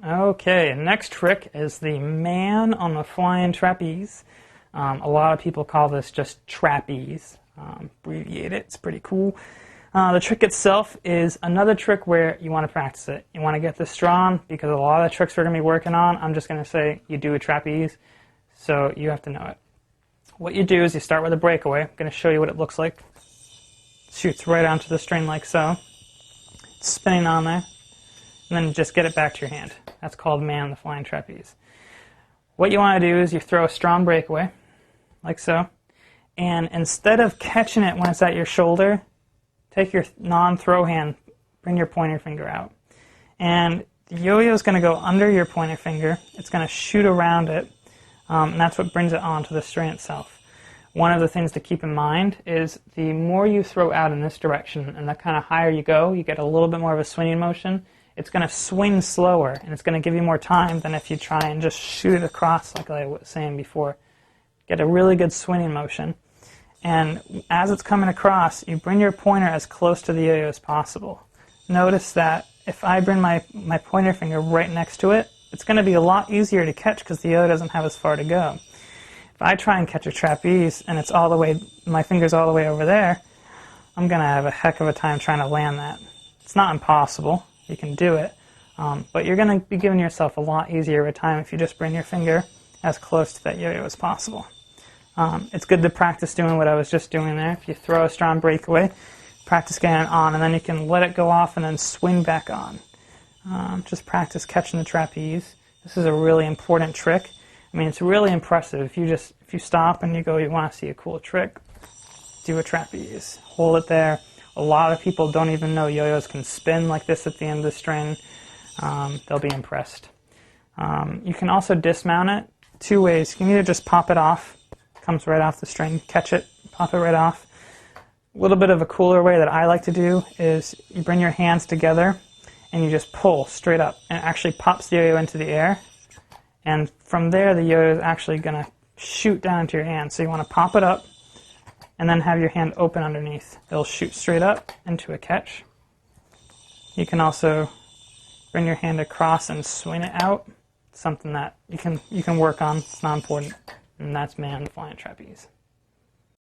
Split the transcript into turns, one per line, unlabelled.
Okay, next trick is the man on the flying trapeze. A lot of people call this just trapeze. Abbreviate it, it's pretty cool. The trick itself is another trick where you want to practice it. You want to get this strong because a lot of the tricks we're going to be working on, I'm just going to say you do a trapeze, so you have to know it. What you do is you start with a breakaway. I'm going to show you what it looks like. Shoots right onto the string like so. It's spinning on there. And then just get it back to your hand. That's called man the flying trapeze. What you want to do is you throw a strong breakaway, like so. And instead of catching it when it's at your shoulder, take your non-throw hand, bring your pointer finger out. And the yo-yo is going to go under your pointer finger. It's going to shoot around it. And that's what brings it onto the string itself. One of the things to keep in mind is the more you throw out in this direction and the kind of higher you go, you get a little bit more of a swinging motion. It's going to swing slower and it's going to give you more time than if you try and just shoot it across like I was saying before. Get a really good swinging motion. And as it's coming across, you bring your pointer as close to the yo-yo as possible. Notice that if I bring my pointer finger right next to it, it's going to be a lot easier to catch because the yo-yo doesn't have as far to go. If I try and catch a trapeze and it's all the way, my finger's all the way over there, I'm going to have a heck of a time trying to land that. It's not impossible. You can do it. But you're going to be giving yourself a lot easier of a time if you just bring your finger as close to that yo-yo as possible. It's good to practice doing what I was just doing there. If you throw a strong breakaway, practice getting it on, and then you can let it go off and then swing back on. Just practice catching the trapeze. This is a really important trick. I mean, it's really impressive. If you stop and you go, you want to see a cool trick, do a trapeze. Hold it there. A lot of people don't even know yo-yos can spin like this at the end of the string. They'll be impressed. You can also dismount it two ways. You can either just pop it off, comes right off the string, catch it, pop it right off. A little bit of a cooler way that I like to do is you bring your hands together and you just pull straight up, and it actually pops the yo-yo into the air. And from there, the yo-yo is actually going to shoot down into your hand. So you want to pop it up and then have your hand open underneath. It'll shoot straight up into a catch. You can also bring your hand across and swing it out. Something that you can work on. It's not important. And that's man flying trapeze.